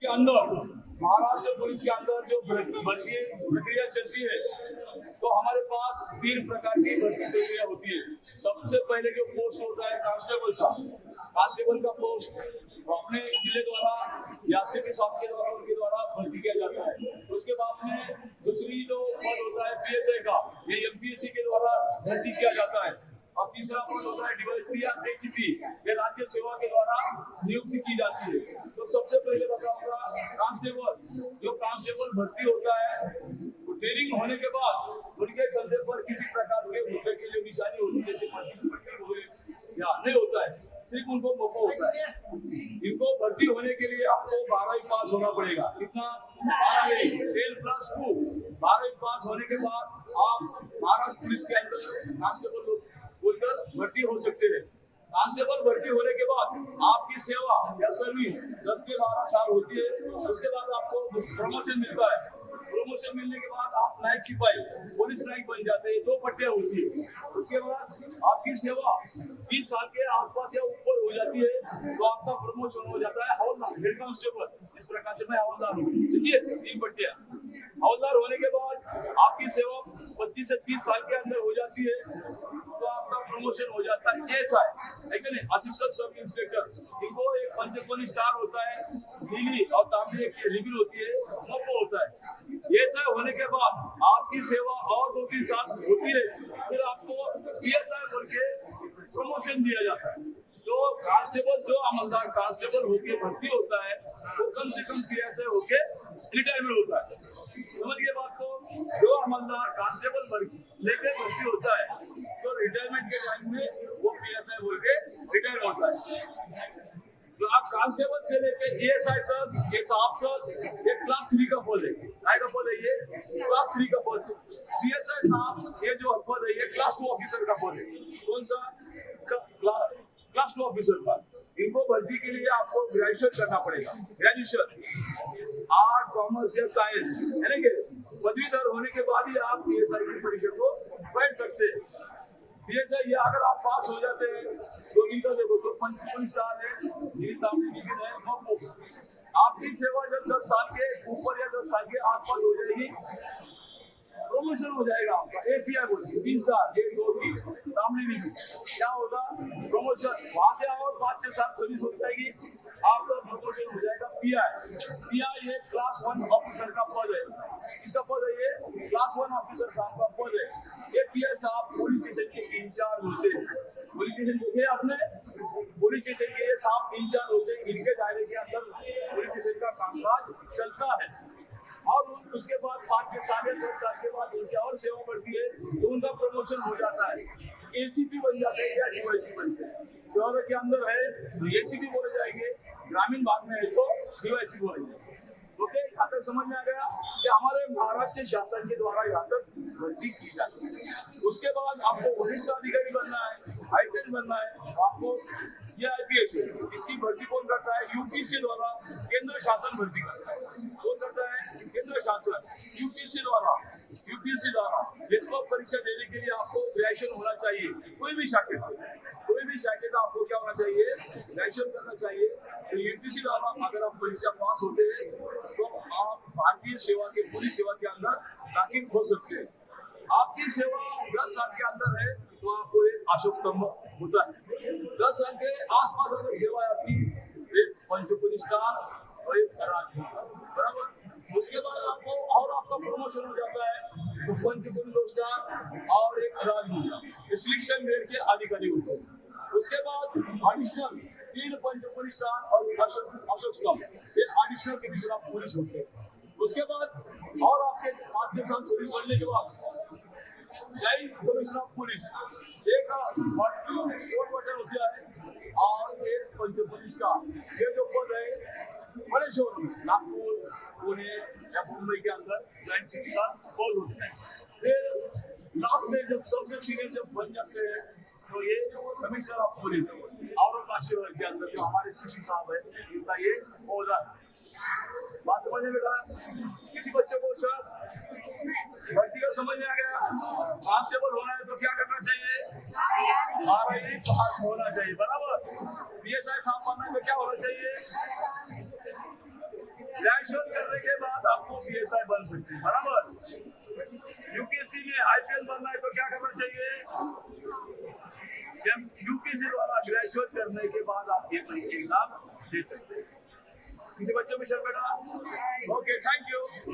के अंदर महाराष्ट्र पुलिस के अंदर जो भर्ती प्रक्रिया चलती है तो हमारे पास 3 प्रकार की भर्ती प्रक्रिया होती है। सबसे पहले जो पोस्ट होता है कांस्टेबल का, कांस्टेबल का पोस्ट अपने जिले द्वारा या सिटी साहब के द्वारा उनके द्वारा भर्ती किया जाता है। उसके बाद में दूसरी जो पद होता है पीएसआई का, ये एमपीएससी के द्वारा भर्ती किया जाता है। और तीसरा पद होता है डीवाईएसपी या एसीपी, ये राज्य सेवा के द्वारा नियुक्ति की जाती है। तो सबसे पहले बताऊंगा कांस्टेबल, जो कांस्टेबल भर्ती होता है ट्रेनिंग होने के बाद उनके कंधे पर किसी प्रकार के मुद्दे की जो निशानी होती है जैसे पट्टी हुए या नहीं होता है, सिर्फ उनको मौका होता है। इनको भर्ती होने के लिए आपको 12वीं पास होना पड़ेगा। कितना? 12वीं, 10+2। 12वीं पास होने के बाद आप महाराष्ट्र पुलिस के अंदर कांस्टेबल बोलकर भर्ती हो सकते हैं। कांस्टेबल भर्ती होने के बाद आपकी सेवा या सर्विस 10 से 12 साल होती है। उसके बाद आपको प्रमोशन मिलता है। प्रमोशन मिलने के बाद आप नायक सिपाही, पुलिस नायक बन जाते हैं। 2 पट्टियां होती है। उसके बाद आपकी सेवा 20 साल के आसपास या ऊपर हो जाती है तो आपका प्रमोशन हो जाता है हवलदार, हेड कांस्टेबल। इस प्रकार से मैं हवलदार हूँ, ठीक है, 3 पट्टियां। हवलदार होने के बाद आपकी सेवा 25 से 30 साल के अंदर हो जाती है तो आपका प्रमोशन हो जाता है एएसआई, है कि नहीं, असिस्टेंट सब इंस्पेक्टर। इनको एक पंचकोनी स्टार होता है, नीली और तांबे की रिबन होती है, मोपो होता है। एएसआई होने के बाद आपकी सेवा और 2-3 साल होती है, फिर आपको पीएसआई बोल के प्रमोशन दिया जाता है। तो कांस्टेबल, जो अमलदार कांस्टेबल होके भर्ती होता है वो कम से कम पीएसआई होके रिटायरमेंट होता है। समझ गए बात को? जो अमलदार कांस्टेबल लेके भर्ती होता है तो रिटायरमेंट के टाइम में वो पीएसआई बोल के रिटायर होता है। तो आप कांस्टेबल से लेके एएसआई तक, ये साहब तक एक क्लास 3 का पद है। काय का पद है? ये क्लास 3 का पद है। पीएसआई साहब ये जो पद है ये क्लास 2 ऑफिसर का पद है। कौन सा? क्लास 2 ऑफिसर का। इनको भर्ती के लिए आपको ग्रेजुएशन करना पड़ेगा। ग्रेजुएशन आर्ट, कॉमर्स या साइंस, है ना कि पदवीधर होने के बाद ही आप पीएसआई की परीक्षा को बैठ सकते हैं। पीएसआई ये अगर आप पास हो जाते हैं तो इनका देखो तो पंचकोनी स्टार है, नीली तांबे रिबन है, मोपो। आपकी सेवा जब 10 साल के ऊपर या 10 साल के आसपास हो जाएगी प्रमोशन हो जाएगा आपका। एपीआई बोलते हैं 3 स्टार, 1, 2, 3 तांबे रिबन। क्या होगा? प्रमोशन। वहां से और 5 से 7 सर्विस हो जाएगी, आपका प्रमोशन हो जाएगा पीआई। पीआई ये क्लास 1 ऑफिसर का पद है। किसका पद है? ये क्लास 1 ऑफिसर साहब का पद है। ये पीआई साहब पुलिस स्टेशन के इंचार्ज होते हैं। पुलिस स्टेशन देखे आपने? पुलिस स्टेशन के ये साहब इंचार्ज होते हैं। इनके दायरे के अंदर पुलिस स्टेशन का कामकाज चलता है। और उसके बाद 5 साल या 10 साल के बाद उनकी और सेवा बढ़ती है तो उनका प्रमोशन हो जाता है। एसीपी बन जाते हैं या डीवाईएसपी बनते हैं। शहर के अंदर है तो एसीपी बोले जाएंगे, ग्रामीण भाग में है तो डीवाईएसपी बोले जाएंगे। ओके, यहाँ तक समझ में आ गया कि हमारे महाराष्ट्र शासन के द्वारा यहाँ तक भर्ती की जाती है। उसके बाद आपको वरिष्ठ अधिकारी बनना है, आईपीएस बनना है, आपको ये आईपीएस है। इसकी भर्ती कौन करता है? यूपीएससी द्वारा केंद्र शासन भर्ती करता है। कौन करता है? केंद्र शासन, यूपीएससी द्वारा। यूपीएससी द्वारा इसको परीक्षा देने के लिए आपको ग्रेजुएशन होना चाहिए। कोई भी शाखे का आपको क्या होना चाहिए? ग्रेजुएशन करना चाहिए। तो यूपीएससी द्वारा अगर आप परीक्षा पास होते हैं तो आप भारतीय सेवा के, पुलिस सेवा के अंदर दाखिल हो सकते हैं। आपकी सेवा 10 साल के अंदर है तो आपको एक अशोक स्तंभ होता है। 10 साल के आसपास अगर सेवा है आपकी, एक पंचकोनी स्टार और एक राजदूत, बराबर। उसके बाद आपको और आपका प्रमोशन हो जाता है तो पंचकोनी 2 स्टार और एक राजदूत, सिलेक्शन ग्रेड के अधिकारी होते हैं। उसके बाद एडिशनल 3 पंचकोनी स्टार और अशोक स्तंभ, ये एडिशनल कमिश्नर ऑफ पुलिस होते हैं। उसके बाद और आपके 5 से 7 सर्विस बनने के बाद जॉइंट कमिश्नर ऑफ पुलिस, एक शोर बटन होता है और एक पंचकोनी स्टार। ये जो पद है बड़े शहरों में, नागपुर, पुणे या मुंबई के अंदर जॉइंट सिटी का पद होता है। फिर लास्ट में जब सबसे सीनियर जब बन जाते हैं तो ये कमिश्नर ऑफ पुलिस औरंगाबाद शहर के अंदर जो हमारे सीपी साहब है, इनका ये ओहदा है। बात समझ में बेटा? किसी बच्चे को सर भर्ती का समझ में आ गया? कांस्टेबल होना है तो क्या करना चाहिए? 12वीं पास होना चाहिए, बराबर। पीएसआई साहब बनना है तो क्या होना चाहिए? ग्रेजुएट करने के बाद आपको पीएसआई बन सकते हैं, बराबर। यूपीएससी में आईपीएस बनना है तो क्या करना चाहिए? यूपीएससी वाला ग्रेजुएट करने के बाद आप ये एग्जाम दे सकते हैं। किसी बच्चों में सर बेटा? Okay, thank you.